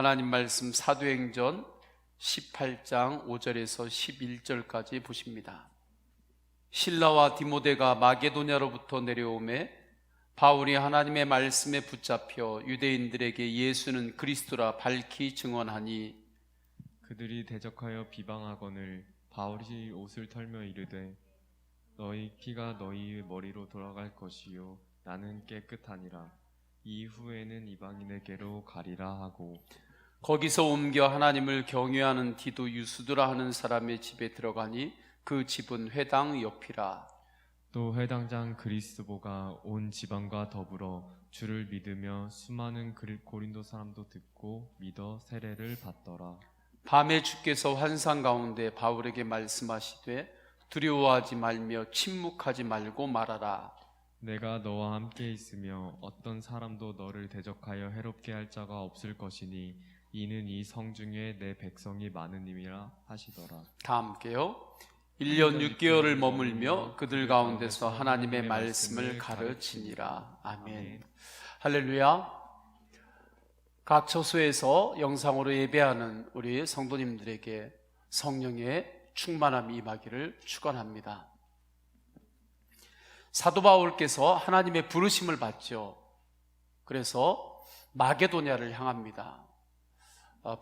하나님 말씀 사도행전 18장 5절에서 11절까지 보십니다. 실라와 디모데가 마게도냐로부터 내려오매 바울이 하나님의 말씀에 붙잡혀 유대인들에게 예수는 그리스도라 밝히 증언하니, 그들이 대적하여 비방하거늘 바울이 옷을 털며 이르되 너희 피가 너희의 머리로 돌아갈 것이요 나는 깨끗하니라. 이후에는 이방인에게로 가리라 하고, 거기서 옮겨 하나님을 경외하는 디도 유스두라 하는 사람의 집에 들어가니 그 집은 회당 옆이라. 또 회당장 그리스도가 온 지방과 더불어 주를 믿으며 수많은 고린도 사람도 듣고 믿어 세례를 받더라. 밤에 주께서 환상 가운데 바울에게 말씀하시되 두려워하지 말며 침묵하지 말고 말하라. 내가 너와 함께 있으며 어떤 사람도 너를 대적하여 해롭게 할 자가 없을 것이니 이는 이 성 중에 내 백성이 많으님이라 하시더라. 다 함께요. 1년 6개월을 머물며 그들 가운데서 하나님의 말씀을 가르치니라. 아멘. 할렐루야. 각 처소에서 영상으로 예배하는 우리 성도님들에게 성령의 충만함이 임하기를 축원합니다. 사도 바울께서 하나님의 부르심을 받죠. 그래서 마게도냐를 향합니다.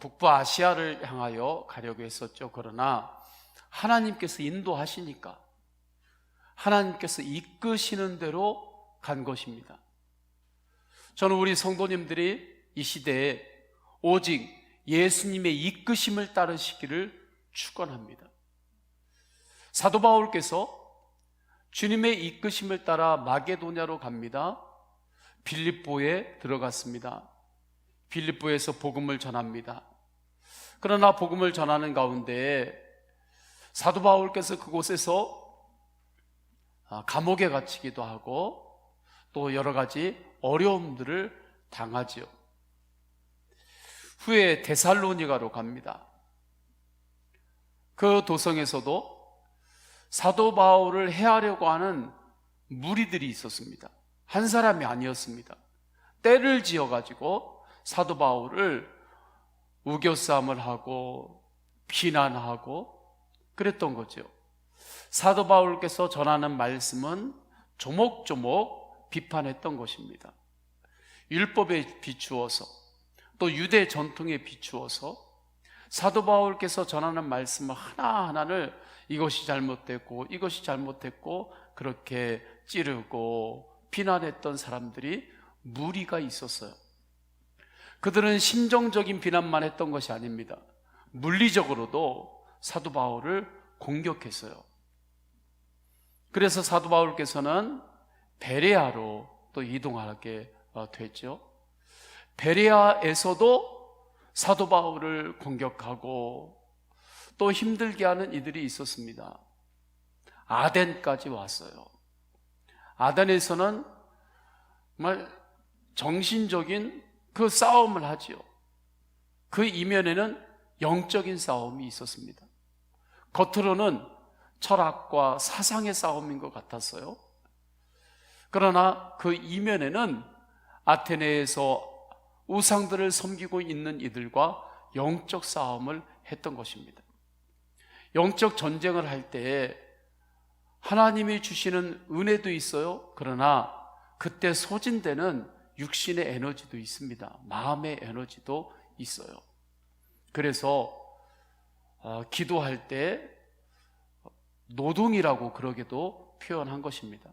북부 아시아를 향하여 가려고 했었죠. 그러나 하나님께서 인도하시니까, 하나님께서 이끄시는 대로 간 것입니다. 저는 우리 성도님들이 이 시대에 오직 예수님의 이끄심을 따르시기를 축원합니다. 사도 바울께서 주님의 이끄심을 따라 마게도냐로 갑니다. 빌립보에 들어갔습니다. 빌립보에서 복음을 전합니다. 그러나 복음을 전하는 가운데 사도 바울께서 그곳에서 감옥에 갇히기도 하고 또 여러 가지 어려움들을 당하지요. 후에 데살로니가로 갑니다. 그 도성에서도 사도 바울을 해하려고 하는 무리들이 있었습니다. 한 사람이 아니었습니다. 때를 지어가지고 사도 바울을 우겨싸움을 하고 비난하고 그랬던 거죠. 사도 바울께서 전하는 말씀은 조목조목 비판했던 것입니다. 율법에 비추어서 또 유대 전통에 비추어서 사도 바울께서 전하는 말씀을 하나하나를 이것이 잘못됐고 이것이 잘못됐고 그렇게 찌르고 비난했던 사람들이 무리가 있었어요. 그들은 심정적인 비난만 했던 것이 아닙니다. 물리적으로도 사도 바울을 공격했어요. 그래서 사도 바울께서는 베레아로 또 이동하게 됐죠. 베레아에서도 사도 바울을 공격하고 또 힘들게 하는 이들이 있었습니다. 아덴까지 왔어요. 아덴에서는 정말 정신적인 그 싸움을 하지요. 그 이면에는 영적인 싸움이 있었습니다. 겉으로는 철학과 사상의 싸움인 것 같았어요. 그러나 그 이면에는 아테네에서 우상들을 섬기고 있는 이들과 영적 싸움을 했던 것입니다. 영적 전쟁을 할 때 하나님이 주시는 은혜도 있어요. 그러나 그때 소진되는 육신의 에너지도 있습니다. 마음의 에너지도 있어요. 그래서 기도할 때 노동이라고 그러게도 표현한 것입니다.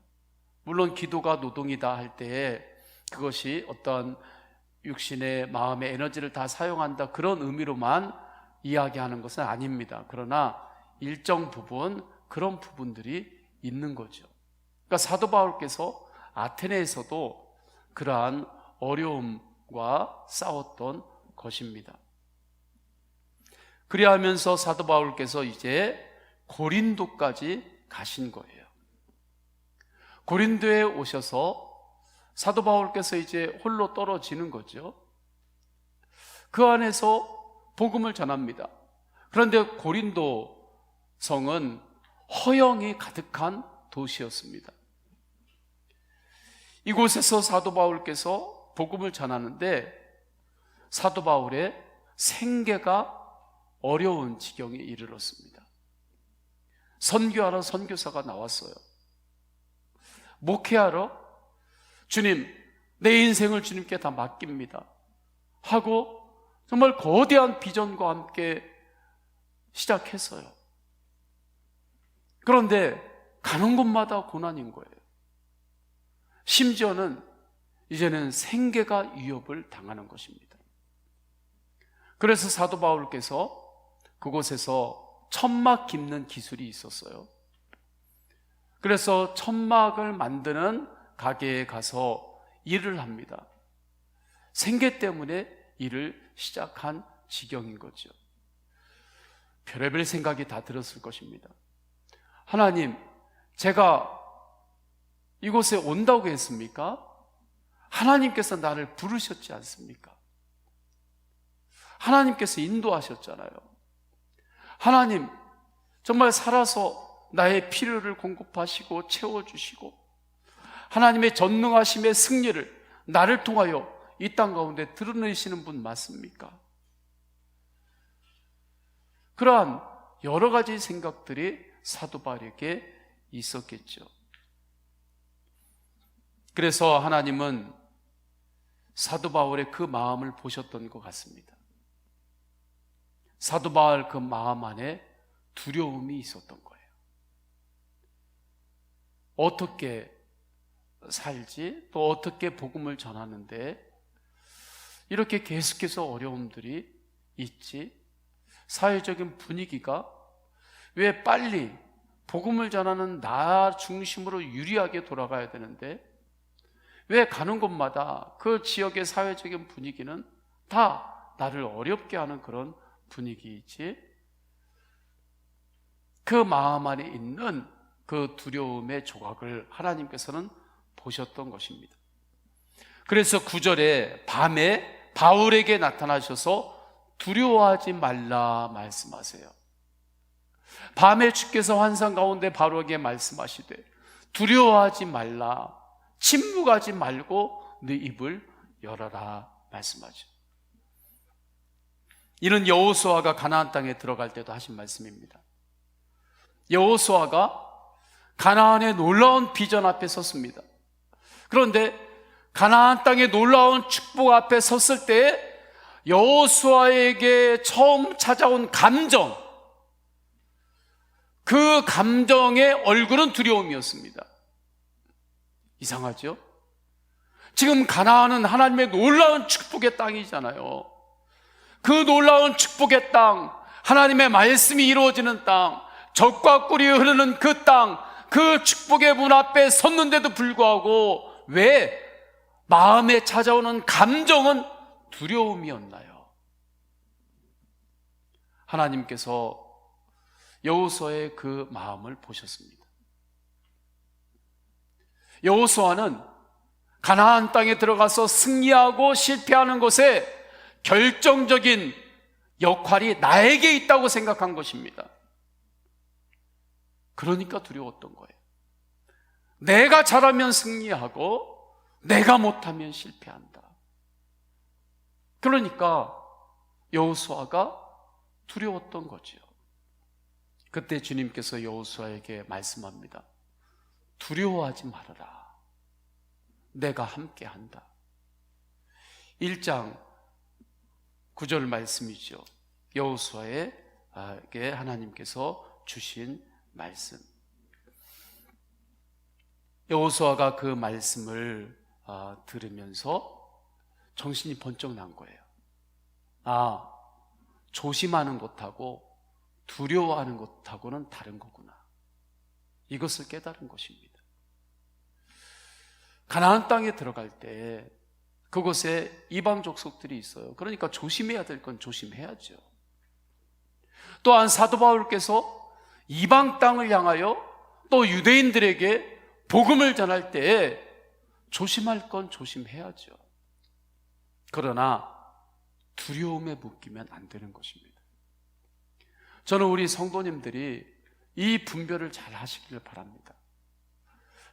물론 기도가 노동이다 할 때 그것이 어떤 육신의 마음의 에너지를 다 사용한다 그런 의미로만 이야기하는 것은 아닙니다. 그러나 일정 부분 그런 부분들이 있는 거죠. 그러니까 사도 바울께서 아테네에서도 그러한 어려움과 싸웠던 것입니다. 그리하면서 사도 바울께서 이제 고린도까지 가신 거예요. 고린도에 오셔서 사도 바울께서 이제 홀로 떨어지는 거죠. 그 안에서 복음을 전합니다. 그런데 고린도 성은 허영이 가득한 도시였습니다. 이곳에서 사도 바울께서 복음을 전하는데 사도 바울의 생계가 어려운 지경에 이르렀습니다. 선교하러 선교사가 나왔어요. 목회하러 주님, 내 인생을 주님께 다 맡깁니다 하고 정말 거대한 비전과 함께 시작했어요. 그런데 가는 곳마다 고난인 거예요. 심지어는 이제는 생계가 위협을 당하는 것입니다. 그래서 사도 바울께서 그곳에서 천막 깁는 기술이 있었어요. 그래서 천막을 만드는 가게에 가서 일을 합니다. 생계 때문에 일을 시작한 지경인 거죠. 별의별 생각이 다 들었을 것입니다. 하나님, 제가 이곳에 온다고 했습니까? 하나님께서 나를 부르셨지 않습니까? 하나님께서 인도하셨잖아요. 하나님, 정말 살아서 나의 필요를 공급하시고 채워주시고 하나님의 전능하심의 승리를 나를 통하여 이 땅 가운데 드러내시는 분 맞습니까? 그러한 여러 가지 생각들이 사도 바울에게 있었겠죠. 그래서 하나님은 사도 바울의 그 마음을 보셨던 것 같습니다. 사도 바울 그 마음 안에 두려움이 있었던 거예요. 어떻게 살지? 또 어떻게 복음을 전하는데 이렇게 계속해서 어려움들이 있지? 사회적인 분위기가 왜 빨리 복음을 전하는 나 중심으로 유리하게 돌아가야 되는데 왜 가는 곳마다 그 지역의 사회적인 분위기는 다 나를 어렵게 하는 그런 분위기이지? 그 마음 안에 있는 그 두려움의 조각을 하나님께서는 보셨던 것입니다. 그래서 9절에 밤에 바울에게 나타나셔서 두려워하지 말라 말씀하세요. 밤에 주께서 환상 가운데 바울에게 말씀하시되 두려워하지 말라, 침묵하지 말고 네 입을 열어라 말씀하죠. 이는 여호수아가 가나안 땅에 들어갈 때도 하신 말씀입니다. 여호수아가 가나안의 놀라운 비전 앞에 섰습니다. 그런데 가나안 땅의 놀라운 축복 앞에 섰을 때 여호수아에게 처음 찾아온 감정, 그 감정의 얼굴은 두려움이었습니다. 이상하죠? 지금 가나안은 하나님의 놀라운 축복의 땅이잖아요. 그 놀라운 축복의 땅, 하나님의 말씀이 이루어지는 땅, 젖과 꿀이 흐르는 그 땅, 그 축복의 문 앞에 섰는데도 불구하고 왜 마음에 찾아오는 감정은 두려움이었나요? 하나님께서 여호수아의 그 마음을 보셨습니다. 여호수아는 가나안 땅에 들어가서 승리하고 실패하는 것에 결정적인 역할이 나에게 있다고 생각한 것입니다. 그러니까 두려웠던 거예요. 내가 잘하면 승리하고 내가 못하면 실패한다. 그러니까 여호수아가 두려웠던 거죠. 그때 주님께서 여호수아에게 말씀합니다. 두려워하지 말아라. 내가 함께한다. 1장 9절 말씀이죠. 여호수아에게 하나님께서 주신 말씀. 여호수아가 그 말씀을 들으면서 정신이 번쩍 난 거예요. 조심하는 것하고 두려워하는 것하고는 다른 거구나. 이것을 깨달은 것입니다. 가나안 땅에 들어갈 때 그곳에 이방 족속들이 있어요. 그러니까 조심해야 될 건 조심해야죠. 또한 사도 바울께서 이방 땅을 향하여 또 유대인들에게 복음을 전할 때 조심할 건 조심해야죠. 그러나 두려움에 묶이면 안 되는 것입니다. 저는 우리 성도님들이 이 분별을 잘 하시길 바랍니다.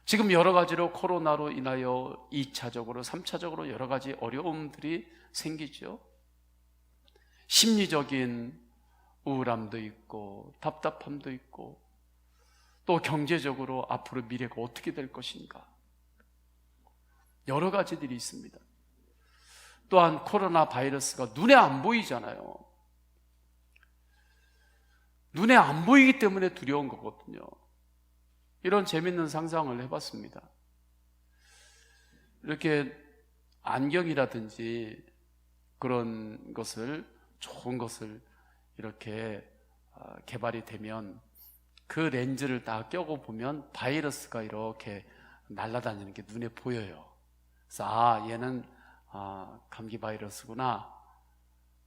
지금 여러 가지로 코로나로 인하여 2차적으로 3차적으로 여러 가지 어려움들이 생기죠. 심리적인 우울함도 있고 답답함도 있고 또 경제적으로 앞으로 미래가 어떻게 될 것인가 여러 가지들이 있습니다. 또한 코로나 바이러스가 눈에 안 보이잖아요. 눈에 안 보이기 때문에 두려운 거거든요. 이런 재밌는 상상을 해봤습니다. 이렇게 안경이라든지 그런 것을 좋은 것을 이렇게 개발이 되면 그 렌즈를 다 껴고 보면 바이러스가 이렇게 날아다니는 게 눈에 보여요. 그래서 얘는 감기 바이러스구나,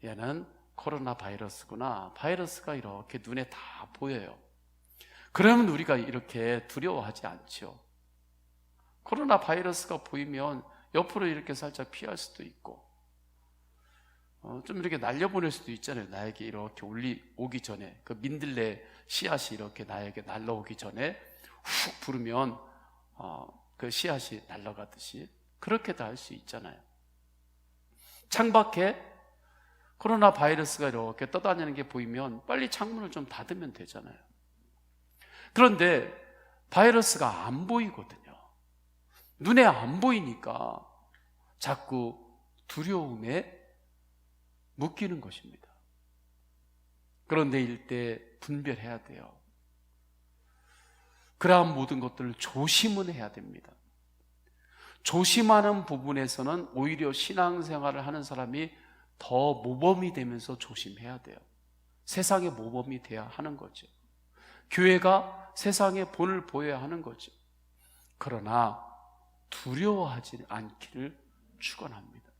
얘는 코로나 바이러스구나, 바이러스가 이렇게 눈에 다 보여요. 그러면 우리가 이렇게 두려워하지 않죠. 코로나 바이러스가 보이면 옆으로 이렇게 살짝 피할 수도 있고 좀 이렇게 날려보낼 수도 있잖아요. 나에게 이렇게 오기 전에 그 민들레 씨앗이 이렇게 나에게 날라오기 전에 훅 부르면 그 씨앗이 날아가듯이 그렇게도 할 수 있잖아요. 창밖에 코로나 바이러스가 이렇게 떠다니는 게 보이면 빨리 창문을 좀 닫으면 되잖아요. 그런데 바이러스가 안 보이거든요. 눈에 안 보이니까 자꾸 두려움에 묶이는 것입니다. 그런데 이때 분별해야 돼요. 그러한 모든 것들을 조심은 해야 됩니다. 조심하는 부분에서는 오히려 신앙생활을 하는 사람이 더 모범이 되면서 조심해야 돼요. 세상의 모범이 돼야 하는 거죠. 교회가 세상의 본을 보여야 하는 거죠. 그러나 두려워하지 않기를 축원합니다.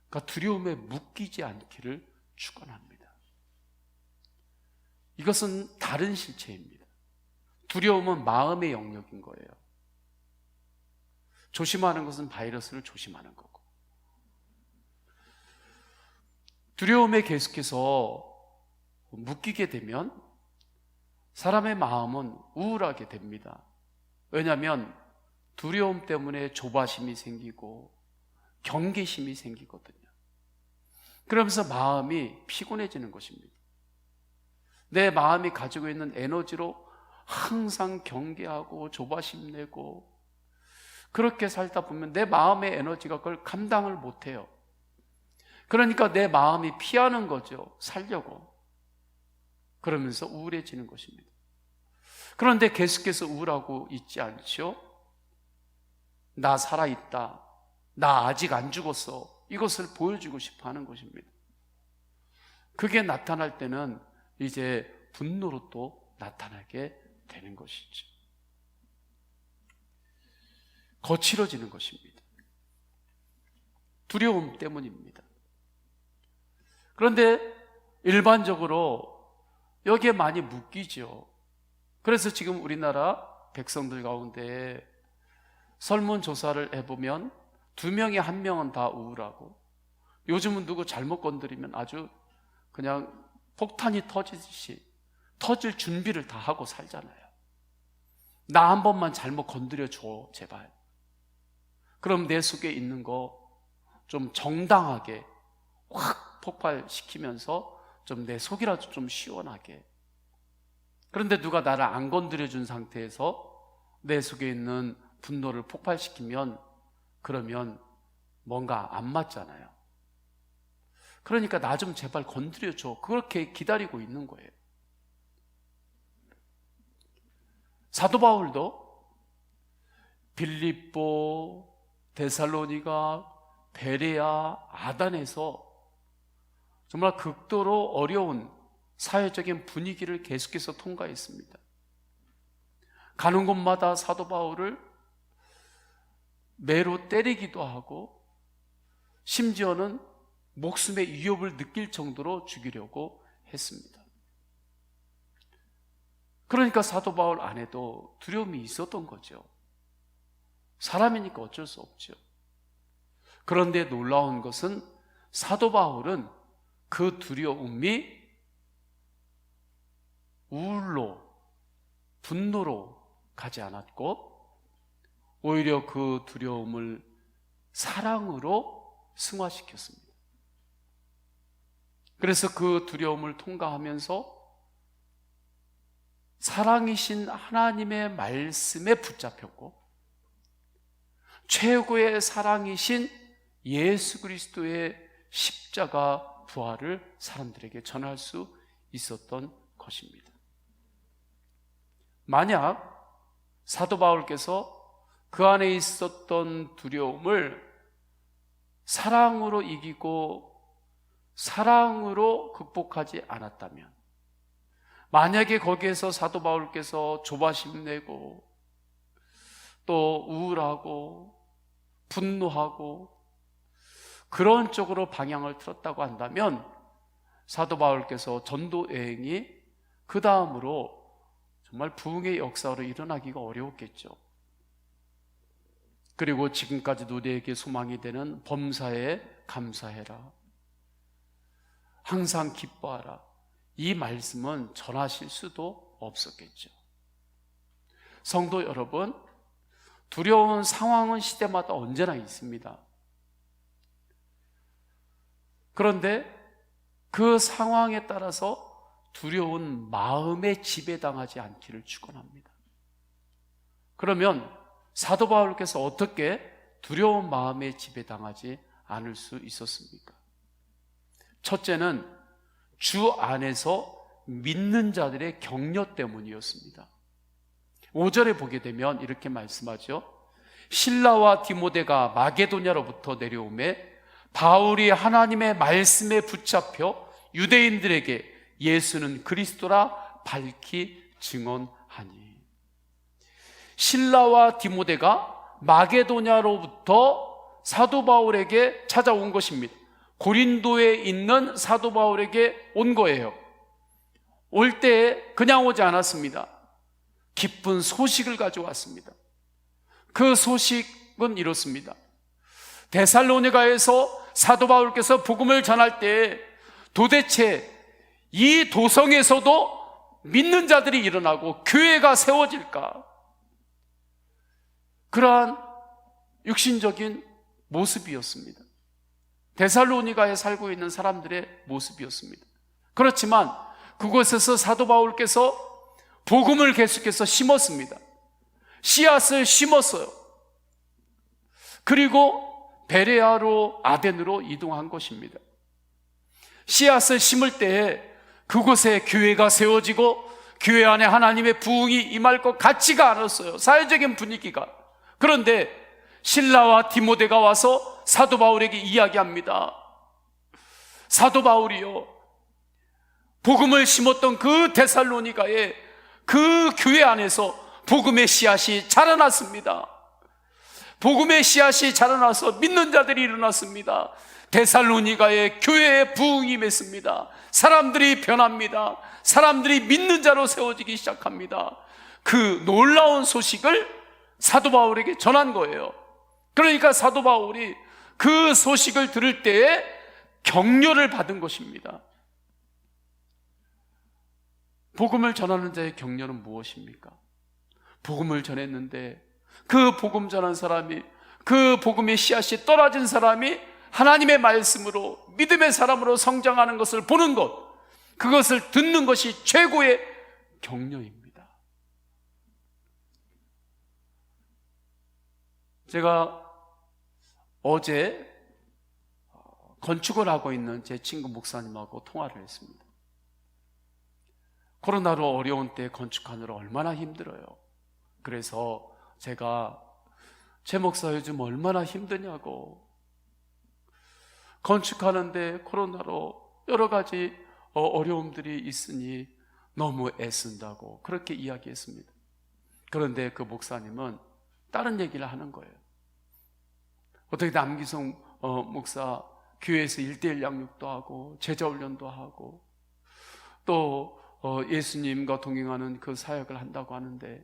그러니까 두려움에 묶이지 않기를 축원합니다. 이것은 다른 실체입니다. 두려움은 마음의 영역인 거예요. 조심하는 것은 바이러스를 조심하는 거고, 두려움에 계속해서 묶이게 되면 사람의 마음은 우울하게 됩니다. 왜냐하면 두려움 때문에 조바심이 생기고 경계심이 생기거든요. 그러면서 마음이 피곤해지는 것입니다. 내 마음이 가지고 있는 에너지로 항상 경계하고 조바심 내고 그렇게 살다 보면 내 마음의 에너지가 그걸 감당을 못해요. 그러니까 내 마음이 피하는 거죠. 살려고. 그러면서 우울해지는 것입니다. 그런데 계속해서 우울하고 있지 않죠? 나 살아있다, 나 아직 안 죽었어, 이것을 보여주고 싶어 하는 것입니다. 그게 나타날 때는 이제 분노로 또 나타나게 되는 것이죠. 거칠어지는 것입니다. 두려움 때문입니다. 그런데 일반적으로 여기에 많이 묶이죠. 그래서 지금 우리나라 백성들 가운데 설문조사를 해보면 2명에 1명은 다 우울하고, 요즘은 누구 잘못 건드리면 아주 그냥 폭탄이 터지듯이 터질 준비를 다 하고 살잖아요. 나 한 번만 잘못 건드려줘 제발. 그럼 내 속에 있는 거 좀 정당하게 확 폭발시키면서 좀 내 속이라도 좀 시원하게. 그런데 누가 나를 안 건드려준 상태에서 내 속에 있는 분노를 폭발시키면 그러면 뭔가 안 맞잖아요. 그러니까 나 좀 제발 건드려줘, 그렇게 기다리고 있는 거예요. 사도 바울도 빌립보, 데살로니가, 베레아, 아단에서 정말 극도로 어려운 사회적인 분위기를 계속해서 통과했습니다. 가는 곳마다 사도 바울을 매로 때리기도 하고 심지어는 목숨의 위협을 느낄 정도로 죽이려고 했습니다. 그러니까 사도 바울 안에도 두려움이 있었던 거죠. 사람이니까 어쩔 수 없죠. 그런데 놀라운 것은 사도 바울은 그 두려움이 우울로, 분노로 가지 않았고 오히려 그 두려움을 사랑으로 승화시켰습니다. 그래서 그 두려움을 통과하면서 사랑이신 하나님의 말씀에 붙잡혔고, 최고의 사랑이신 예수 그리스도의 십자가 부활을 사람들에게 전할 수 있었던 것입니다. 만약 사도 바울께서 그 안에 있었던 두려움을 사랑으로 이기고 사랑으로 극복하지 않았다면, 만약에 거기에서 사도 바울께서 조바심 내고 또 우울하고 분노하고 그런 쪽으로 방향을 틀었다고 한다면 사도 바울께서 전도 여행이 그 다음으로 정말 부흥의 역사로 일어나기가 어려웠겠죠. 그리고 지금까지도 우리에게 소망이 되는 범사에 감사해라, 항상 기뻐하라, 이 말씀은 전하실 수도 없었겠죠. 성도 여러분, 두려운 상황은 시대마다 언제나 있습니다. 그런데 그 상황에 따라서 두려운 마음에 지배당하지 않기를 축원합니다. 그러면 사도 바울께서 어떻게 두려운 마음에 지배당하지 않을 수 있었습니까? 첫째는 주 안에서 믿는 자들의 격려 때문이었습니다. 5절에 보게 되면 이렇게 말씀하죠. 실라와 디모데가 마게도냐로부터 내려오매 바울이 하나님의 말씀에 붙잡혀 유대인들에게 예수는 그리스도라 밝히 증언하니. 실라와 디모데가 마게도냐로부터 사도 바울에게 찾아온 것입니다. 고린도에 있는 사도 바울에게 온 거예요. 올 때 그냥 오지 않았습니다. 기쁜 소식을 가져왔습니다. 그 소식은 이렇습니다. 데살로니가에서 사도 바울께서 복음을 전할 때 도대체 이 도성에서도 믿는 자들이 일어나고 교회가 세워질까? 그러한 육신적인 모습이었습니다. 데살로니가에 살고 있는 사람들의 모습이었습니다. 그렇지만 그곳에서 사도 바울께서 복음을 계속해서 심었습니다. 씨앗을 심었어요. 그리고 베레아로 아덴으로 이동한 것입니다. 씨앗을 심을 때에 그곳에 교회가 세워지고 교회 안에 하나님의 부흥이 임할 것 같지가 않았어요. 사회적인 분위기가. 그런데 실라와 디모데가 와서 사도 바울에게 이야기합니다. 사도 바울이요, 복음을 심었던 그 데살로니가의 그 교회 안에서 복음의 씨앗이 자라났습니다. 복음의 씨앗이 자라나서 믿는 자들이 일어났습니다. 데살로니가의 교회에 부흥이 임했습니다. 사람들이 변합니다. 사람들이 믿는 자로 세워지기 시작합니다. 그 놀라운 소식을 사도 바울에게 전한 거예요. 그러니까 사도 바울이 그 소식을 들을 때에 격려를 받은 것입니다. 복음을 전하는 자의 격려는 무엇입니까? 복음을 전했는데 그 복음 전한 사람이, 그 복음의 씨앗이 떨어진 사람이 하나님의 말씀으로 믿음의 사람으로 성장하는 것을 보는 것, 그것을 듣는 것이 최고의 격려입니다. 제가 어제 건축을 하고 있는 제 친구 목사님하고 통화를 했습니다. 코로나로 어려운 때 건축하느라 얼마나 힘들어요. 그래서 제가 최 목사 요즘 얼마나 힘드냐고, 건축하는데 코로나로 여러 가지 어려움들이 있으니 너무 애쓴다고 그렇게 이야기했습니다. 그런데 그 목사님은 다른 얘기를 하는 거예요. 어떻게 남기성 목사 교회에서 1:1 양육도 하고 제자훈련도 하고 또 예수님과 동행하는 그 사역을 한다고 하는데,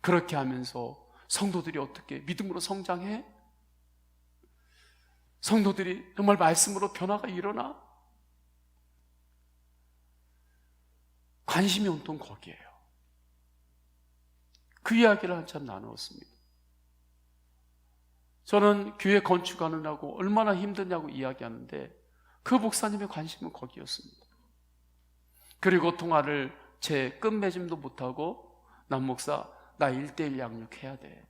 그렇게 하면서 성도들이 어떻게 믿음으로 성장해? 성도들이 정말 말씀으로 변화가 일어나? 관심이 온통 거기에요. 그 이야기를 한참 나누었습니다. 저는 교회 건축하느라고 얼마나 힘드냐고 이야기하는데 그 목사님의 관심은 거기였습니다. 그리고 통화를 제 끝맺음도 못하고, 남 목사 나 1:1 양육해야 돼.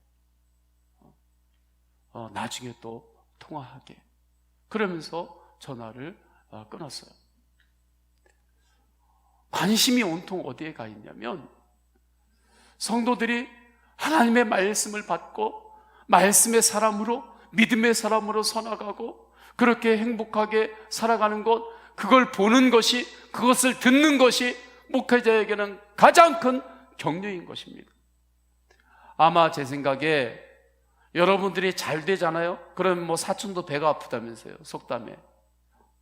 나중에 또 통화하게. 그러면서 전화를 끊었어요. 관심이 온통 어디에 가 있냐면, 성도들이 하나님의 말씀을 받고 말씀의 사람으로, 믿음의 사람으로 서나가고 그렇게 행복하게 살아가는 것, 그걸 보는 것이, 그것을 듣는 것이 목회자에게는 가장 큰 격려인 것입니다. 아마 제 생각에 여러분들이 잘 되잖아요? 그럼 뭐 사촌도 배가 아프다면서요, 속담에.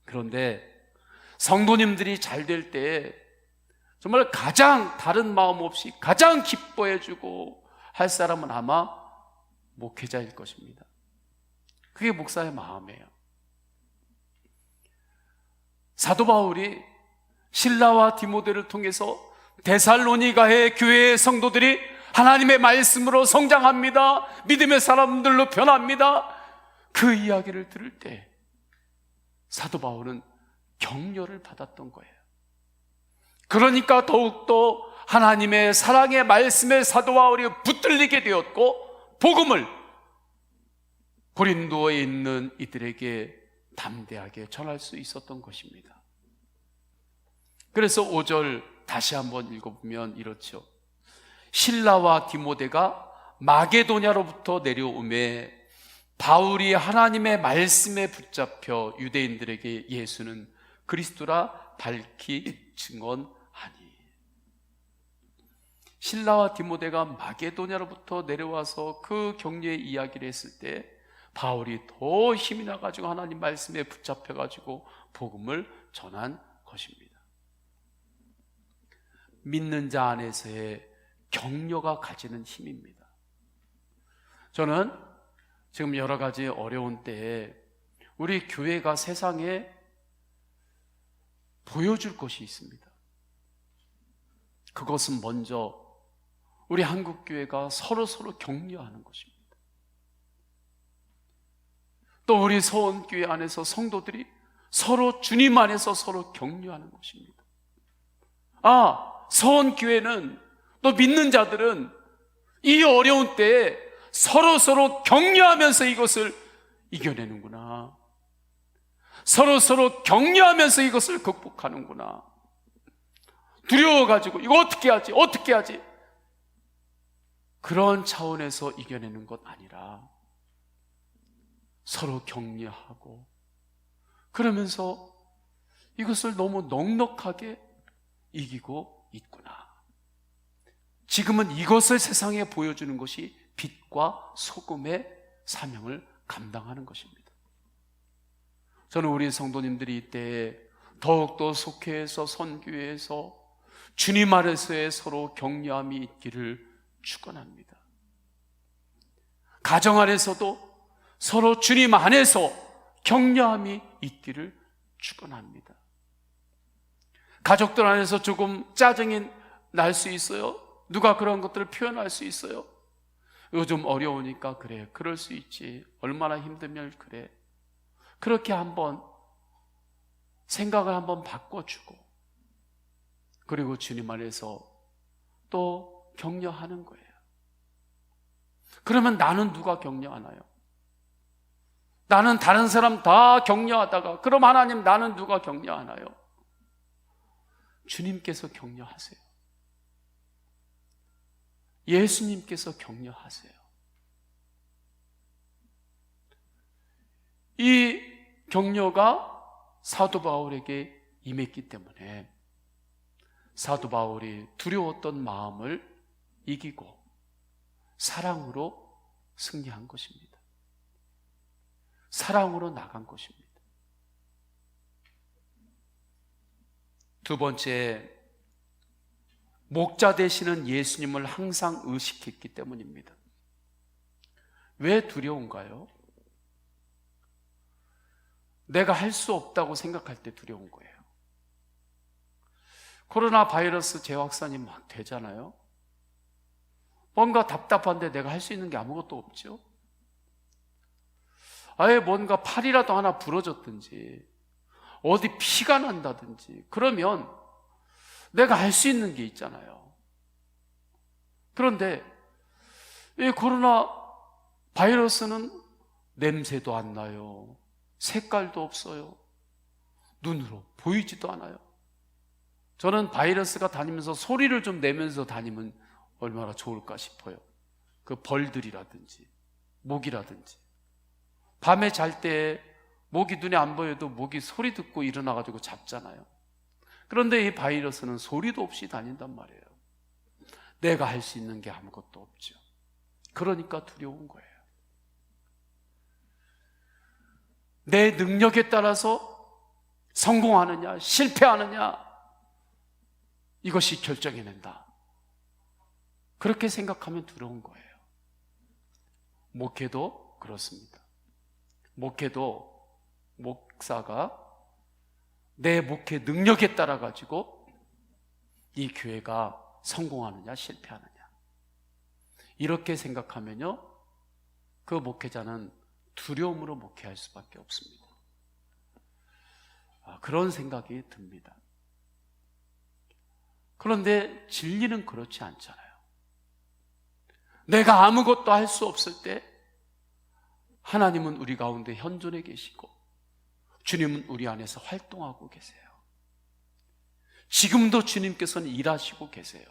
그런데 성도님들이 잘 될 때 정말 가장 다른 마음 없이 가장 기뻐해주고 할 사람은 아마 목회자일 것입니다. 그게 목사의 마음이에요. 사도 바울이 실라와 디모데를 통해서 데살로니가의 교회의 성도들이 하나님의 말씀으로 성장합니다, 믿음의 사람들로 변합니다, 그 이야기를 들을 때 사도 바울은 격려를 받았던 거예요. 그러니까 더욱더 하나님의 사랑의 말씀에 사도 바울이 붙들리게 되었고, 복음을 고린도에 있는 이들에게 담대하게 전할 수 있었던 것입니다. 그래서 5절 다시 한번 읽어보면 이렇죠. 실라와 디모데가 마게도냐로부터 내려오매 바울이 하나님의 말씀에 붙잡혀 유대인들에게 예수는 그리스도라 밝히 증언하니. 실라와 디모데가 마게도냐로부터 내려와서 그 격려의 이야기를 했을 때 바울이 더 힘이 나가지고 하나님 말씀에 붙잡혀가지고 복음을 전한 것입니다. 믿는 자 안에서의 격려가 가지는 힘입니다. 저는 지금 여러 가지 어려운 때에 우리 교회가 세상에 보여줄 것이 있습니다. 그것은 먼저 우리 한국교회가 서로 격려하는 것입니다. 또 우리 서원교회 안에서 성도들이 서로 주님 안에서 서로 격려하는 것입니다. 서원교회는, 또 믿는 자들은 이 어려운 때에 서로 격려하면서 이것을 이겨내는구나, 서로 격려하면서 이것을 극복하는구나. 두려워가지고 이거 어떻게 하지 그런 차원에서 이겨내는 것 아니라 서로 격려하고, 그러면서 이것을 너무 넉넉하게 이기고 있구나. 지금은 이것을 세상에 보여주는 것이 빛과 소금의 사명을 감당하는 것입니다. 저는 우리 성도님들이 이때 더욱더 속회에서, 선교회에서 주님 안에서의 서로 격려함이 있기를 축원합니다. 가정 안에서도 서로 주님 안에서 격려함이 있기를 축원합니다. 가족들 안에서 조금 짜증이 날 수 있어요. 누가 그런 것들을 표현할 수 있어요. 요즘 어려우니까 그래, 그럴 수 있지, 얼마나 힘들면 그래. 그렇게 한번 생각을 한번 바꿔주고, 그리고 주님 안에서 또 격려하는 거예요. 그러면 나는 누가 격려하나요? 나는 다른 사람 다 격려하다가, 그럼 하나님 나는 누가 격려하나요? 주님께서 격려하세요. 예수님께서 격려하세요. 이 격려가 사도 바울에게 임했기 때문에 사도 바울이 두려웠던 마음을 이기고 사랑으로 승리한 것입니다. 사랑으로 나간 것입니다. 두 번째, 목자 되시는 예수님을 항상 의식했기 때문입니다. 왜 두려운가요? 내가 할 수 없다고 생각할 때 두려운 거예요. 코로나 바이러스 재확산이 막 되잖아요. 뭔가 답답한데 내가 할 수 있는 게 아무것도 없죠. 아예 뭔가 팔이라도 하나 부러졌든지, 어디 피가 난다든지 그러면 내가 할 수 있는 게 있잖아요. 그런데 이 코로나 바이러스는 냄새도 안 나요. 색깔도 없어요. 눈으로 보이지도 않아요. 저는 바이러스가 다니면서 소리를 좀 내면서 다니면 얼마나 좋을까 싶어요. 그 벌들이라든지 모기라든지 밤에 잘 때 모기 눈에 안 보여도 모기 소리 듣고 일어나가지고 잡잖아요. 그런데 이 바이러스는 소리도 없이 다닌단 말이에요. 내가 할 수 있는 게 아무것도 없죠. 그러니까 두려운 거예요. 내 능력에 따라서 성공하느냐 실패하느냐 이것이 결정해낸다. 그렇게 생각하면 두려운 거예요. 목회도 그렇습니다. 목회도 목사가 내 목회 능력에 따라 가지고 이 교회가 성공하느냐 실패하느냐 이렇게 생각하면요, 그 목회자는 두려움으로 목회할 수밖에 없습니다. 그런 생각이 듭니다. 그런데 진리는 그렇지 않잖아요. 내가 아무것도 할 수 없을 때 하나님은 우리 가운데 현존해 계시고 주님은 우리 안에서 활동하고 계세요. 지금도 주님께서는 일하시고 계세요.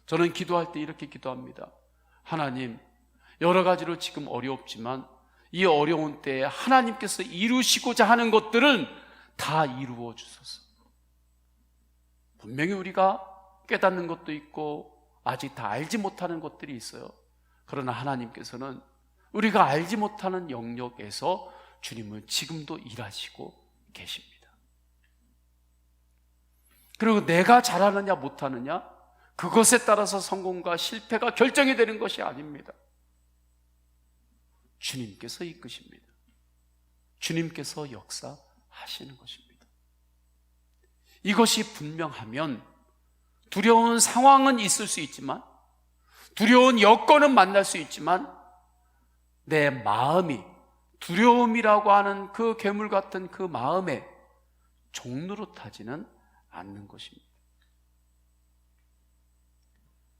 저는 기도할 때 이렇게 기도합니다. 하나님, 여러 가지로 지금 어렵지만 이 어려운 때에 하나님께서 이루시고자 하는 것들은 다 이루어 주소서. 분명히 우리가 깨닫는 것도 있고 아직 다 알지 못하는 것들이 있어요. 그러나 하나님께서는 우리가 알지 못하는 영역에서 주님은 지금도 일하시고 계십니다. 그리고 내가 잘하느냐 못하느냐 그것에 따라서 성공과 실패가 결정이 되는 것이 아닙니다. 주님께서 이끄십니다. 주님께서 역사하시는 것입니다. 이것이 분명하면 두려운 상황은 있을 수 있지만, 두려운 여건은 만날 수 있지만, 내 마음이 두려움이라고 하는 그 괴물 같은 그 마음에 종로로 타지는 않는 것입니다.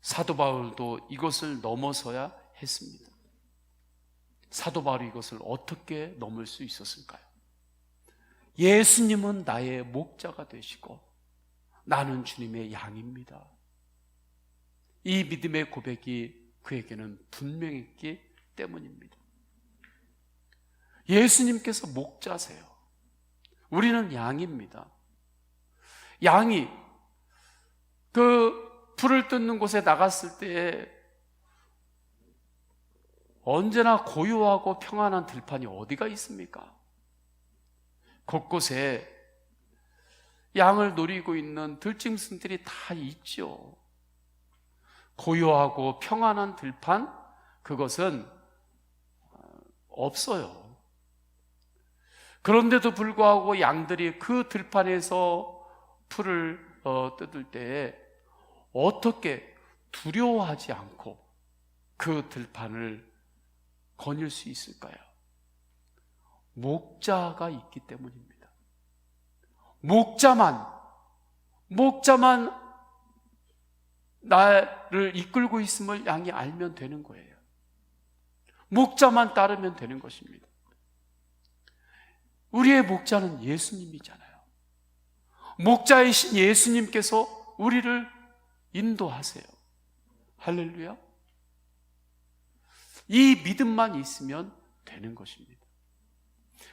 사도 바울도 이것을 넘어서야 했습니다. 사도 바울이 이것을 어떻게 넘을 수 있었을까요? 예수님은 나의 목자가 되시고 나는 주님의 양입니다. 이 믿음의 고백이 그에게는 분명했기 때문입니다. 예수님께서 목자세요. 우리는 양입니다. 양이 그 풀을 뜯는 곳에 나갔을 때 언제나 고요하고 평안한 들판이 어디가 있습니까? 곳곳에 양을 노리고 있는 들짐승들이 다 있죠. 고요하고 평안한 들판, 그것은 없어요. 그런데도 불구하고 양들이 그 들판에서 풀을 뜯을 때에 어떻게 두려워하지 않고 그 들판을 거닐 수 있을까요? 목자가 있기 때문입니다. 목자만 나를 이끌고 있음을 양이 알면 되는 거예요. 목자만 따르면 되는 것입니다. 우리의 목자는 예수님이잖아요. 목자이신 예수님께서 우리를 인도하세요. 할렐루야. 이 믿음만 있으면 되는 것입니다.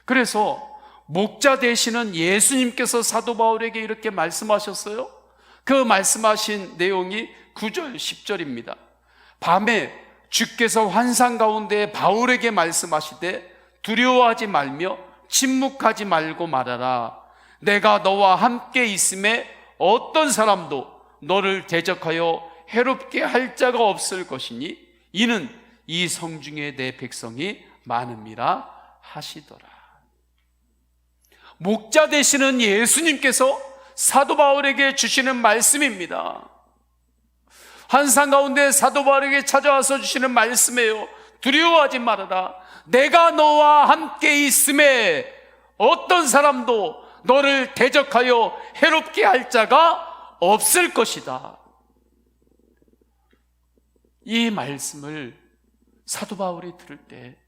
그래서 목자 되시는 예수님께서 사도 바울에게 이렇게 말씀하셨어요. 그 말씀하신 내용이 9절 10절입니다. 밤에 주께서 환상 가운데 바울에게 말씀하시되 두려워하지 말며 침묵하지 말고 말하라. 내가 너와 함께 있음에 어떤 사람도 너를 대적하여 해롭게 할 자가 없을 것이니 이는 이 성중에 내 백성이 많음이라 하시더라. 목자 되시는 예수님께서 사도 바울에게 주시는 말씀입니다. 환상 가운데 사도 바울에게 찾아와서 주시는 말씀이에요. 두려워하지 말아라. 내가 너와 함께 있음에 어떤 사람도 너를 대적하여 해롭게 할 자가 없을 것이다. 이 말씀을 사도 바울이 들을 때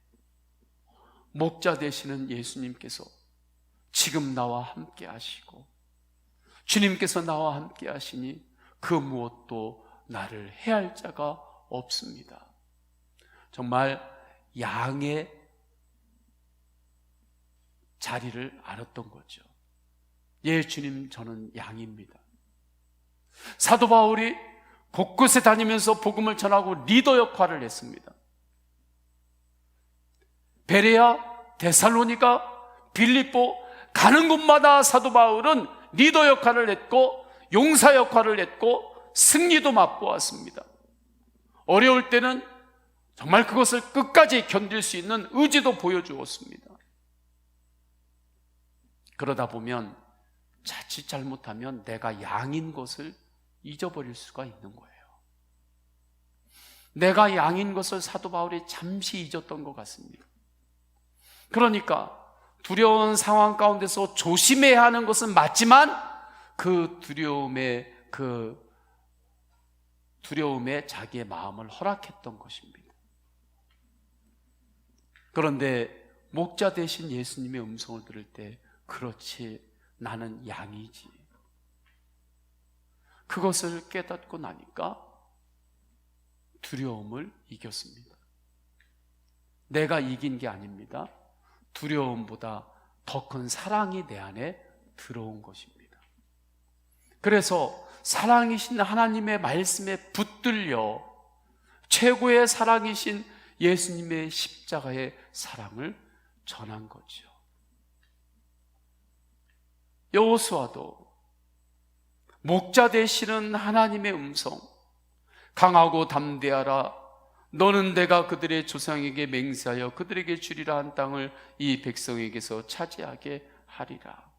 목자 되시는 예수님께서 지금 나와 함께 하시고 주님께서 나와 함께 하시니 그 무엇도 나를 해할 자가 없습니다. 정말 양의 자리를 알았던 거죠. 예, 주님, 저는 양입니다. 사도 바울이 곳곳에 다니면서 복음을 전하고 리더 역할을 했습니다. 베레아, 데살로니가, 빌립보 가는 곳마다 사도 바울은 리더 역할을 했고 용사 역할을 했고 승리도 맛보았습니다. 어려울 때는 정말 그것을 끝까지 견딜 수 있는 의지도 보여주었습니다. 그러다 보면 자칫 잘못하면 내가 양인 것을 잊어버릴 수가 있는 거예요. 내가 양인 것을 사도 바울이 잠시 잊었던 것 같습니다. 그러니까 두려운 상황 가운데서 조심해야 하는 것은 맞지만 그 두려움에 자기의 마음을 허락했던 것입니다. 그런데 목자 되신 예수님의 음성을 들을 때 그렇지, 나는 양이지. 그것을 깨닫고 나니까 두려움을 이겼습니다. 내가 이긴 게 아닙니다. 두려움보다 더 큰 사랑이 내 안에 들어온 것입니다. 그래서 사랑이신 하나님의 말씀에 붙들려 최고의 사랑이신 예수님의 십자가의 사랑을 전한 거죠. 여호수아도 목자 되시는 하나님의 음성, 강하고 담대하라, 너는 내가 그들의 조상에게 맹세하여 그들에게 주리라 한 땅을 이 백성에게서 차지하게 하리라.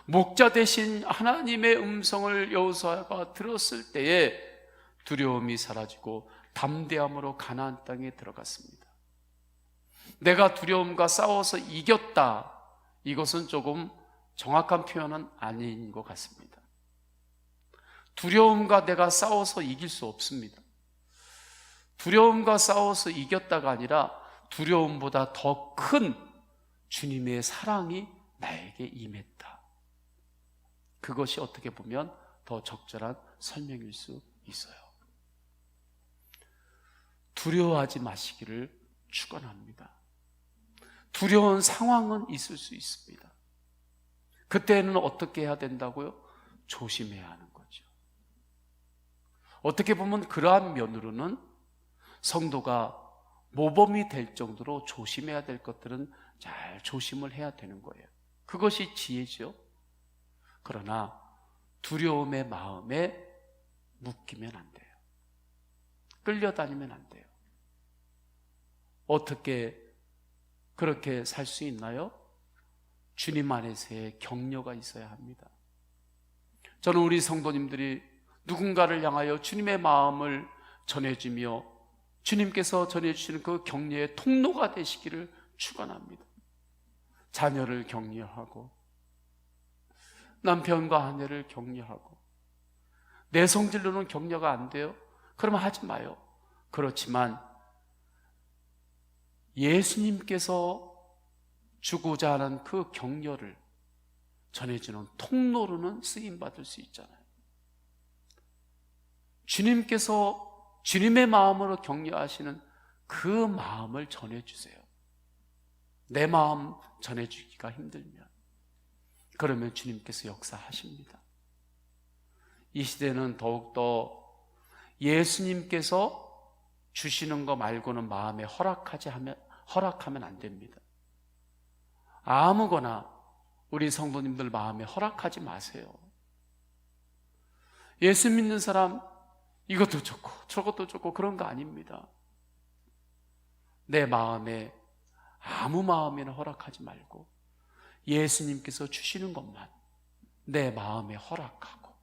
목자 되신 하나님의 음성을 여호수아가 들었을 때에 두려움이 사라지고 담대함으로 가나안 땅에 들어갔습니다. 내가 두려움과 싸워서 이겼다, 이것은 조금 정확한 표현은 아닌 것 같습니다. 두려움과 내가 싸워서 이길 수 없습니다. 두려움과 싸워서 이겼다가 아니라 두려움보다 더 큰 주님의 사랑이 나에게 임했다. 그것이 어떻게 보면 더 적절한 설명일 수 있어요. 두려워하지 마시기를 축원합니다. 두려운 상황은 있을 수 있습니다. 그때는 어떻게 해야 된다고요? 조심해야 하는 거죠. 어떻게 보면 그러한 면으로는 성도가 모범이 될 정도로 조심해야 될 것들은 잘 조심을 해야 되는 거예요. 그것이 지혜죠. 그러나 두려움의 마음에 묶이면 안 돼요. 끌려다니면 안 돼요. 어떻게 그렇게 살 수 있나요? 주님 안에서의 격려가 있어야 합니다. 저는 우리 성도님들이 누군가를 향하여 주님의 마음을 전해주며 주님께서 전해주시는 그 격려의 통로가 되시기를 축원합니다. 자녀를 격려하고 남편과 아내를 격려하고 내 성질로는 격려가 안 돼요? 그러면 하지 마요. 그렇지만 예수님께서 주고자 하는 그 격려를 전해주는 통로로는 쓰임받을 수 있잖아요. 주님께서 주님의 마음으로 격려하시는 그 마음을 전해주세요. 내 마음 전해주기가 힘들면 그러면 주님께서 역사하십니다. 이 시대는 더욱더 예수님께서 주시는 거 말고는 마음에 허락하면 안 됩니다. 아무거나 우리 성도님들 마음에 허락하지 마세요. 예수 믿는 사람 이것도 좋고 저것도 좋고 그런 거 아닙니다. 내 마음에 아무 마음에나 허락하지 말고 예수님께서 주시는 것만 내 마음에 허락하고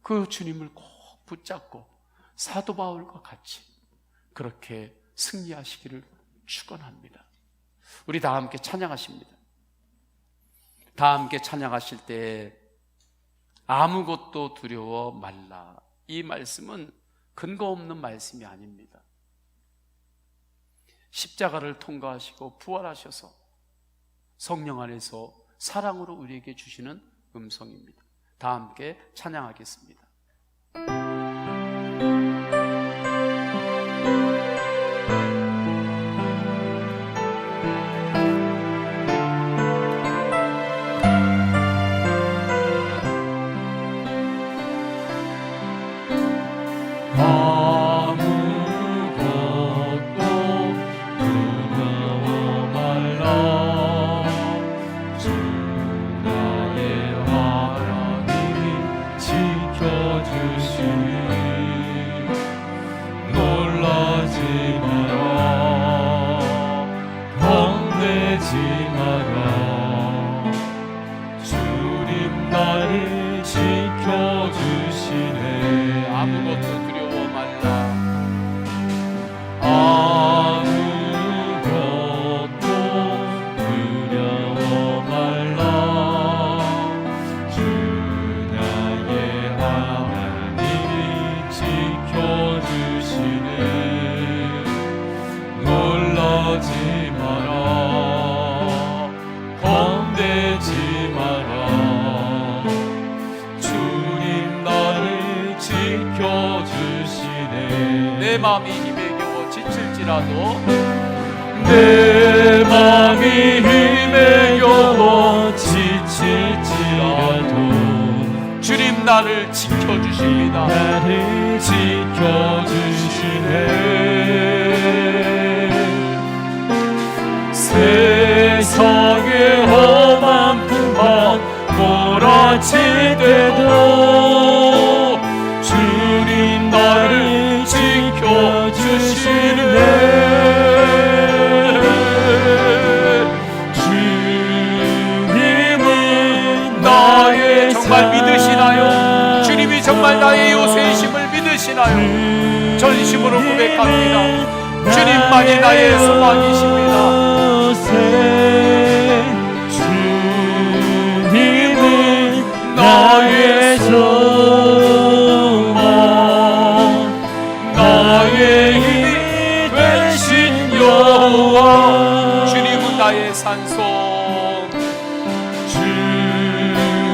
그 주님을 꼭 붙잡고 사도 바울과 같이 그렇게 승리하시기를 축원합니다. 우리 다 함께 찬양하십니다. 다 함께 찬양하실 때 아무것도 두려워 말라, 이 말씀은 근거 없는 말씀이 아닙니다. 십자가를 통과하시고 부활하셔서 성령 안에서 사랑으로 우리에게 주시는 음성입니다. 다 함께 찬양하겠습니다. 내 마음이 힘에 겨워 지칠지라도, 내 마음이 힘에 겨워 지칠지라도 주님 나를 지켜주십니다. 나를 지켜주시네. 세상의 험한 풍파 몰아칠 때도 주님 나를 지켜주시네. 주님은 나의 정말 믿으시나요? 주님이 정말 나의 요새심을 믿으시나요? 전심으로 고백합니다. 주님만이 나의 소망이십니다. 주님은 나의 소망, 나의 힘이 되신 여호와. 주님은 나의 산소,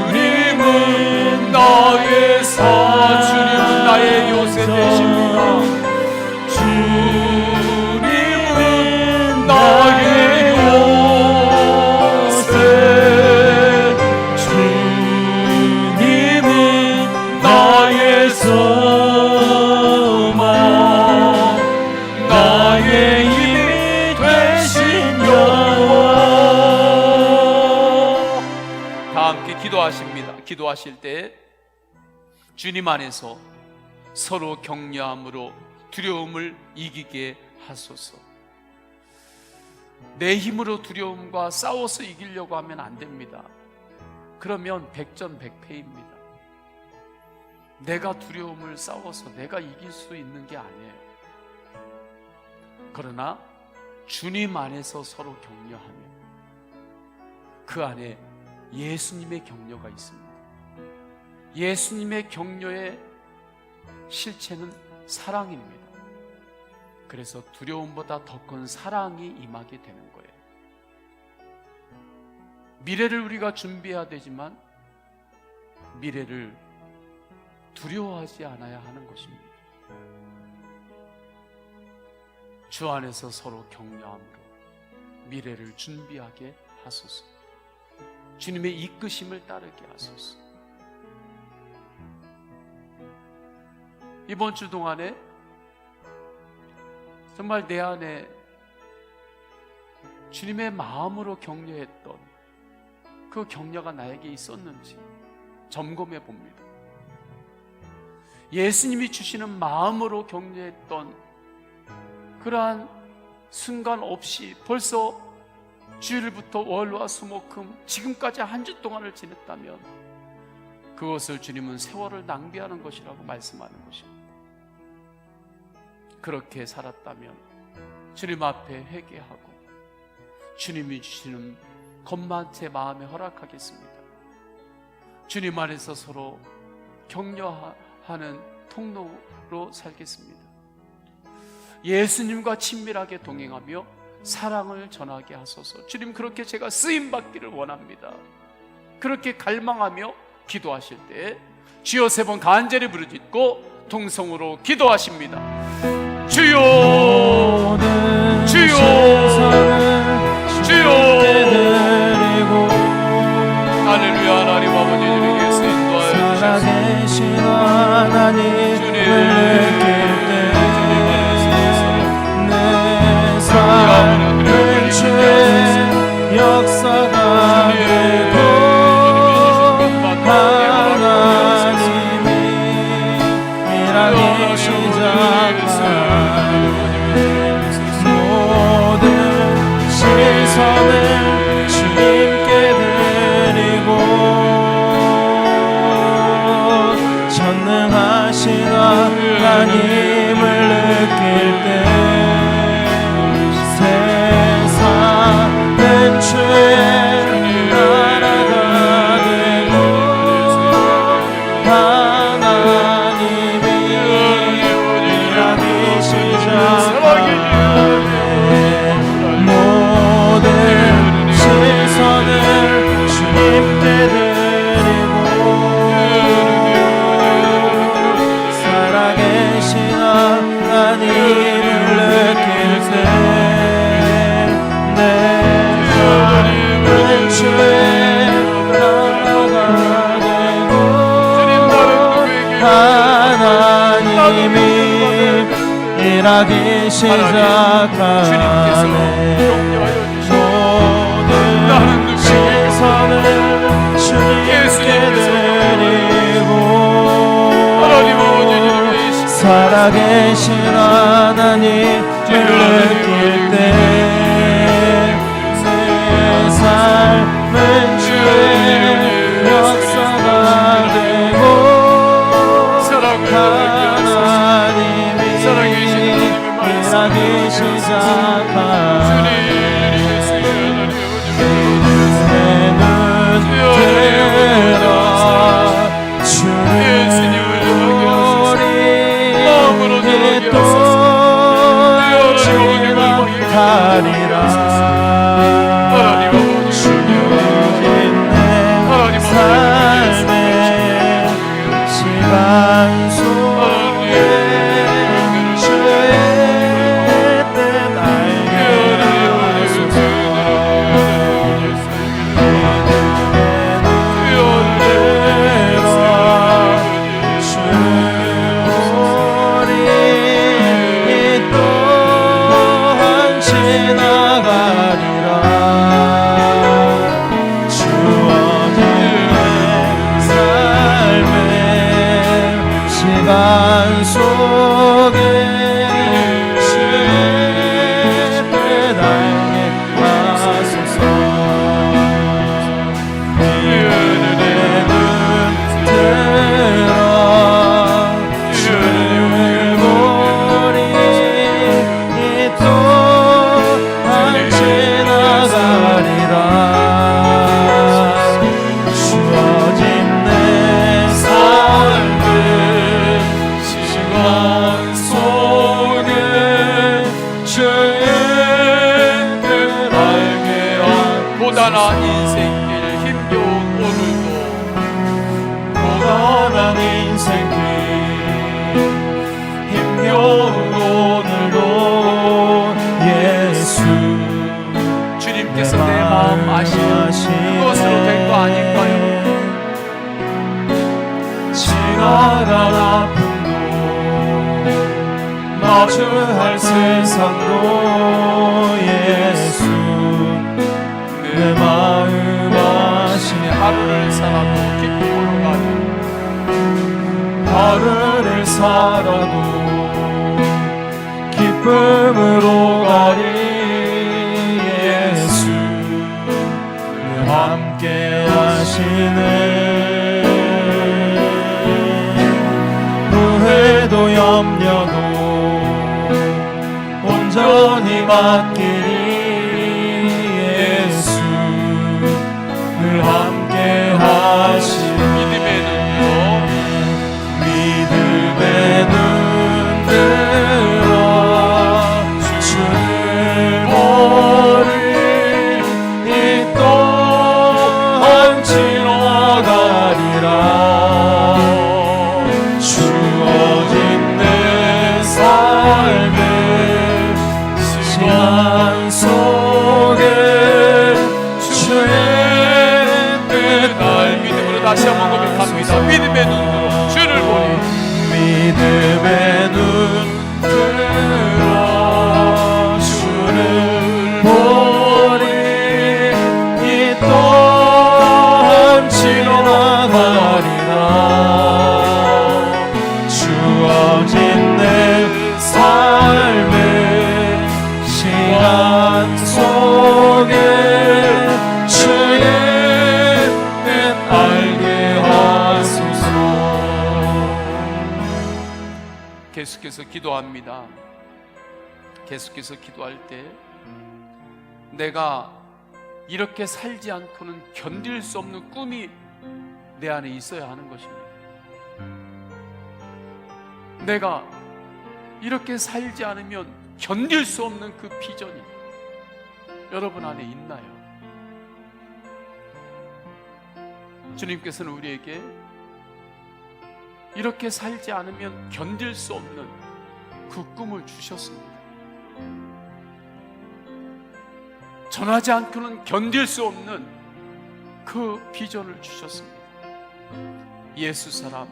주님은 나의 산, 주님은 나의 요새 되십니다. 주님은 나의 요새, 주님은 나의 소망, 나의 힘이 되신 여호와. 다 함께 기도하십니다. 기도하실 때 주님 안에서 서로 격려함으로 두려움을 이기게 하소서. 내 힘으로 두려움과 싸워서 이기려고 하면 안 됩니다. 그러면 백전백패입니다. 내가 두려움을 싸워서 내가 이길 수 있는 게 아니에요. 그러나 주님 안에서 서로 격려하면 그 안에 예수님의 격려가 있습니다. 예수님의 격려의 실체는 사랑입니다. 그래서 두려움보다 더 큰 사랑이 임하게 되는 거예요. 미래를 우리가 준비해야 되지만 미래를 두려워하지 않아야 하는 것입니다. 주 안에서 서로 격려함으로 미래를 준비하게 하소서. 주님의 이끄심을 따르게 하소서. 이번 주 동안에 정말 내 안에 주님의 마음으로 격려했던 그 격려가 나에게 있었는지 점검해 봅니다. 예수님이 주시는 마음으로 격려했던 그러한 순간 없이 벌써 주일부터 월화 수목금 지금까지 한 주 동안을 지냈다면 그것을 주님은 세월을 낭비하는 것이라고 말씀하는 것입니다. 그렇게 살았다면 주님 앞에 회개하고 주님이 주시는 것만 제 마음에 허락하겠습니다. 주님 안에서 서로 격려하는 통로로 살겠습니다. 예수님과 친밀하게 동행하며 사랑을 전하게 하소서. 주님, 그렇게 제가 쓰임받기를 원합니다. 그렇게 갈망하며 기도하실 때 주여 3번 간절히 부르짖고 동성으로 기도하십니다. 주여, 주여, 주여. 할렐루야. 하나님 아버지, 주님께서 인도하여 살아계신 하나님을 느낄 때 내 삶은 주의 역사가 되고 하나님이 일하기 시작한 모든 시선을 주님께 드리고 전능하신 하나님을 느낄 때 세상은 주의 나라가 되고 하나님이 일하기 시작하네. 모든 시선을 주님께 드리고 살아계신 하나님을 느낄 때 내 삶은 주의 나라가 되고 하나님이 일하기 시작하네. 모든 시선을 주님께 드리고 살아계신 하나님을 느낄 때 내 삶은 주의 역사가 되고 하나님이 일하기 시작하네. 내 눈 들어 주를 우리 또한 지나가리라. 주님 내 삶의 시간 속에 주의 뜻 알게 하소서. 내 눈을 들어 주를 우리 또한 지나가리라. 주어진 내 삶의 시간 속에 주의 뜻 알게 하소서. 내 눈 들어 주를 보리 또한 지나가리라. 주어진 내 삶은 시간 속에 주의 뜻 알게 하소서. 고단한 인생길 힘겨운 오늘도 고단한 인생길 힘겨운 오늘도 예수 주님께서 내 마음 아시는 그것으로 된 거 아닐까요? 지나간 아픔도 마주할 세상도 예수 내 마음 아시네. 하루를 살아도 기쁨으로 가는 하루를 살아도 기쁨으로 가리. 예수 늘 함께 하시네. 후회도 염려도 온전히 맡기리. 예수 하시네 믿음의 눈으로 믿음의 눈 들어 주를 보리 이 또한 지나가리라 주어진 내 삶의 시간 속에 주의 날 믿음으로 다시 한번 고백합니다. 믿음의 눈으로 주를 보니 믿음의 눈 들어 주를 보리 이 또한 지나가리라 주어진 내 삶의 시간 속에 주의 뜻 알게 하소서. 계속해서 기도합니다. 계속해서 기도할 때 내가 이렇게 살지 않고는 견딜 수 없는 꿈이 내 안에 있어야 하는 것입니다. 내가 이렇게 살지 않으면 견딜 수 없는 그 비전이 여러분 안에 있나요? 주님께서는 우리에게 이렇게 살지 않으면 견딜 수 없는 그 꿈을 주셨습니다. 전하지 않고는 견딜 수 없는 그 비전을 주셨습니다. 예수 사람,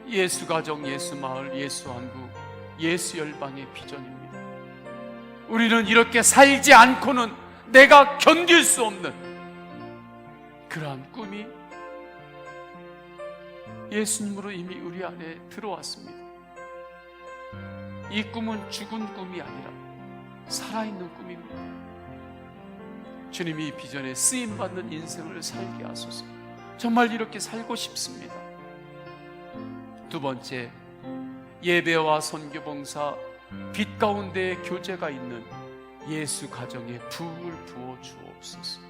예수 가정, 예수 마을, 예수 한국, 예수 열방의 비전입니다. 우리는 이렇게 살지 않고는 내가 견딜 수 없는 그러한 꿈이 예수님으로 이미 우리 안에 들어왔습니다. 이 꿈은 죽은 꿈이 아니라 살아있는 꿈입니다. 주님이 이 비전에 쓰임받는 인생을 살게 하소서. 정말 이렇게 살고 싶습니다. 두 번째, 예배와 선교봉사, 빛 가운데 교제가 있는 예수 가정에 부흥을 부어 주옵소서.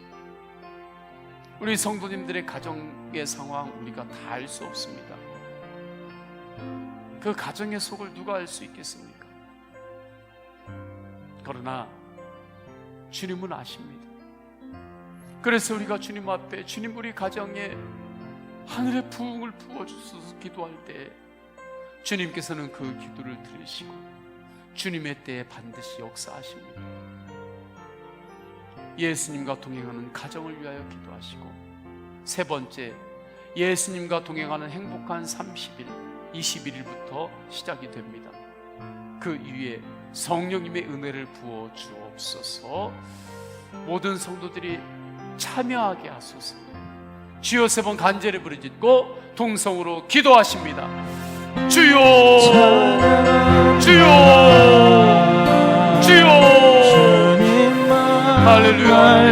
우리 성도님들의 가정의 상황 우리가 다 알 수 없습니다. 그 가정의 속을 누가 알 수 있겠습니까? 그러나 주님은 아십니다. 그래서 우리가 주님 앞에 주님 우리 가정에 하늘의 부흥을 부어주셔서 기도할 때 주님께서는 그 기도를 들으시고 주님의 때에 반드시 역사하십니다. 예수님과 동행하는 가정을 위하여 기도하시고, 세 번째, 예수님과 동행하는 행복한 30일, 21일부터 시작이 됩니다. 그 위에 성령님의 은혜를 부어 주옵소서. 모든 성도들이 참여하게 하소서. 주여 세 번 간절히 부르짖고 동성으로 기도하십니다. 주여, 주여, 주여. 할렐루야.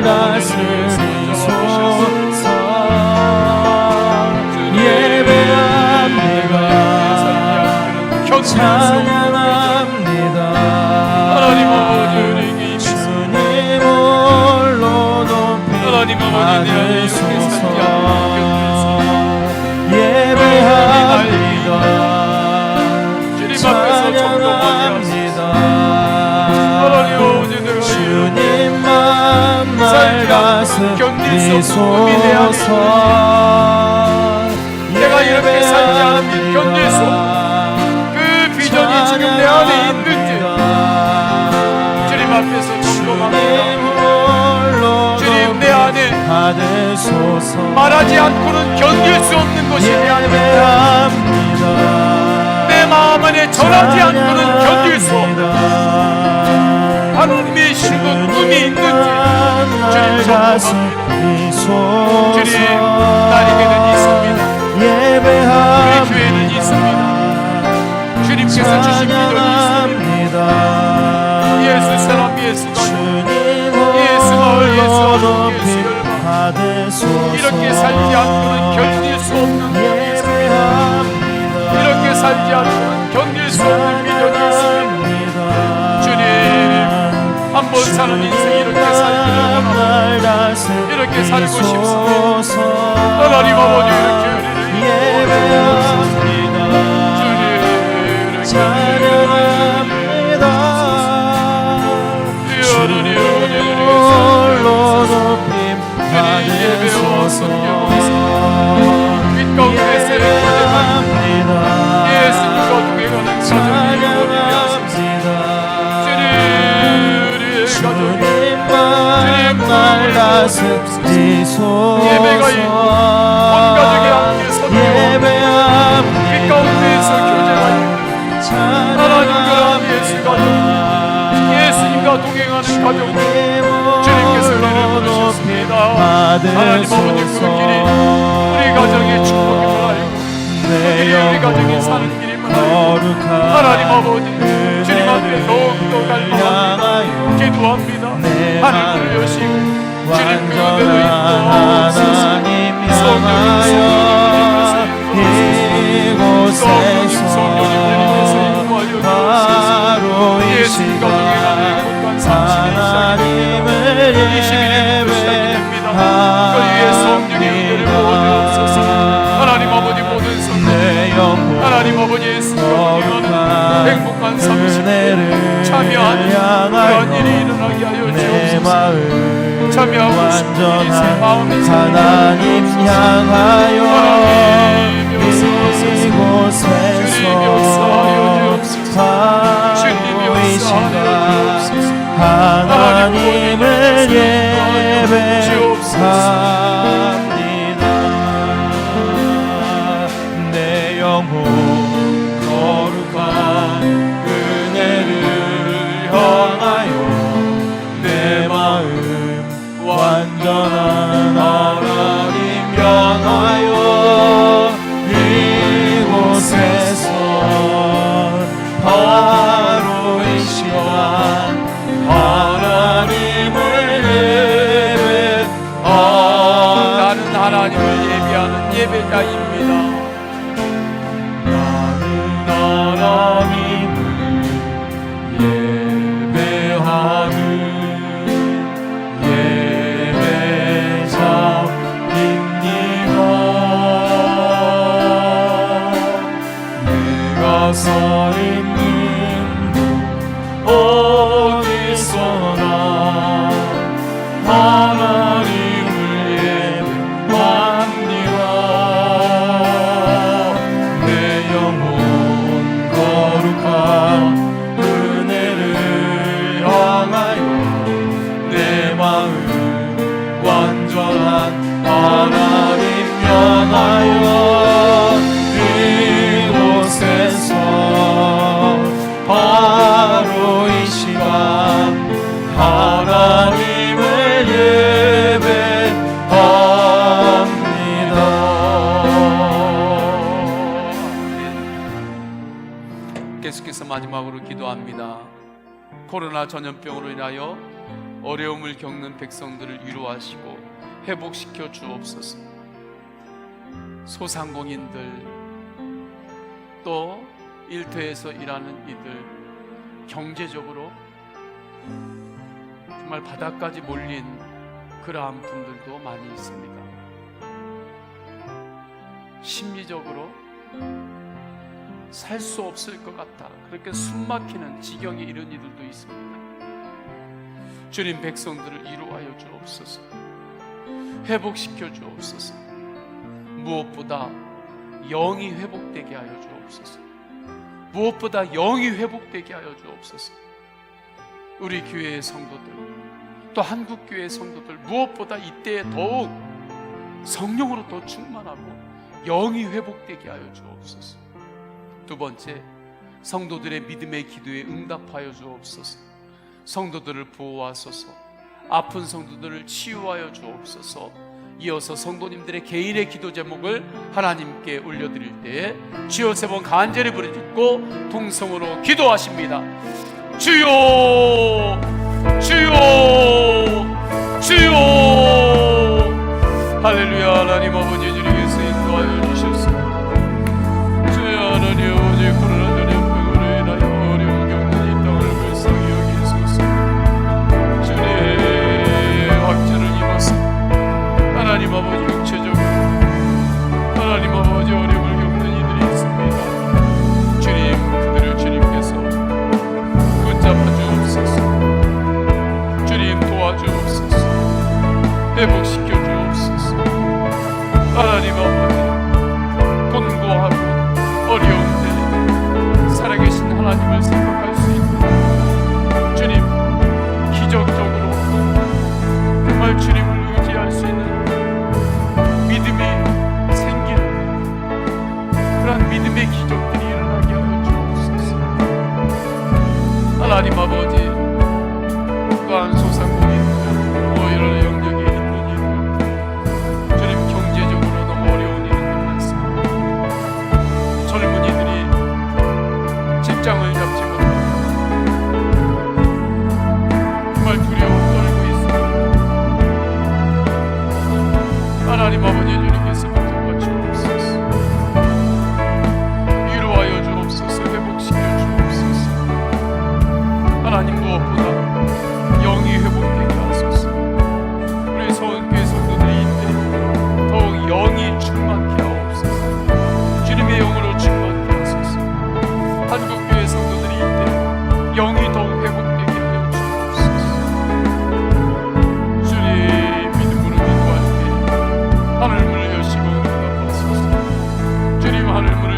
예배합니다. 찬양합니다. 하나님 아버지 주님 홀로 높이 하나님 아버지 내 안에 이렇게 살지 않는 예배합니다. 주님 앞에서 찬양합니다. 하나님 아버지 주님만 맑아서 견딜 수 없는 꿈이 내 안에 비소서. 내가 이렇게 살지 않으면 견딜 수 없는 그 비전이 지금 내 안에 있는지 주님 앞에서 점검합니다. 주님 내 안에 말하지 않고는 견딜 수 없는 것이 내 안에 있다. 내 마음 안에 전하지 않고는 견딜 수 없는 하나님의 신분 꿈이 있는지 주님 점검합니다. 주님 나에게는 있습니다. 우리 교회는 있습니다. 주님께서 주신 비전이 있습니다. 예수 사람, 예수 가족, 예수 마을, 예수 한국, 예수 열방, 이렇게 살지 않고는 견딜 수 없는 이렇게 살지 않고는 견딜 수 없는 비전이 있습니다. 주님, 한 번 사는 인생 이렇게 살기를 원합니다. 이렇게 살고 싶습니다. 하나님 아버지 가정의 축복임을 알고 그들이 우리 가정에 사는 길임을 알고 하나님 아버지 주님 앞에 더욱더 갈망합니다. 기도합니다. 하늘을 여시고 주님 그대로 인도하옵소서. 이곳에서 바로 이 시간 하나님을 예배합니다. 하나님 아버지 모든 성도들 하나님 아버지의 성도들 행복한 30일 참여하는 그런 일이 일어나게 하여 주옵소서. 참여하고 싶은 일이 새 마음이 하나님 향하여 이곳에서 바로 이 시간 하나님을 예배합니다. 내 영혼 거룩한 은혜를 향하여 내 마음 완전한 하나님 향하여 이곳에서 바로 이 시간 하나님을 예배합니다. 나는 하나님을 예배하는 예배자입니다. 나는 하나님을 예배하는 내가 서 있는 곳 어디서나 하나님을 예배합니다. 내 영혼 거룩한 은혜를 향하여 내 마음 완전한 하나님 향하여 이곳에서 바로 이 시간 하나님을 예배합니다. 계속해서 마지막으로 기도합니다. 코로나 전염병으로 인하여 어려움을 겪는 백성들을 위로하시고 회복시켜 주옵소서. 소상공인들 또 일터에서 일하는 이들 경제적으로 정말 바닥까지 몰린 그러한 분들도 많이 있습니다. 심리적으로 살 수 없을 것 같아 그렇게 숨막히는 지경에 이른 이들도 있습니다. 주님 백성들을 위로하여 주옵소서. 회복시켜 주옵소서. 무엇보다 영이 회복되게 하여 주옵소서. 무엇보다 영이 회복되게 하여 주옵소서. 우리 교회의 성도들 또 한국교회의 성도들 무엇보다 이때에 더욱 성령으로 더 충만하고 영이 회복되게 하여 주옵소서. 두 번째, 성도들의 믿음의 기도에 응답하여 주옵소서. 성도들을 보호하소서. 아픈 성도들을 치유하여 주옵소서. 이어서 성도님들의 개인의 기도 제목을 하나님께 올려드릴 때에 주여 세 번 간절히 부르짖고 통성으로 기도하십니다. 주여 주여 주여. 할렐루야. 하나님 아버지 주님께서 인도하여 주셨소. 주여 하나님 아버지 코로나 전염병으로 인하여 어려움 겪는 이 땅을 불쌍히 여기소서. 주님 확진을 입어서 하나님 아버지 육체적으로 하나님 아버지 어려움을 겪는 이들이 있습니다. 주님 그들을 주님께서 붙잡아 주옵소서. 주님 도와주옵소서. 회복시켜 주옵소서. 하나님 아버지 곤고하고 어려운데 살아계신 하나님을 생각할 수 있는 주님 기적적으로 정말 주님을 의지할 수 있는 믿음이 생기는 그런 믿음의 기적들이 일어나게 하여 주옵소서. 하나님 아버지 또한 소상공인들 뭐 이런 영역에 있는 이들 주님 경제적으로 너무 어려운 이들 평안을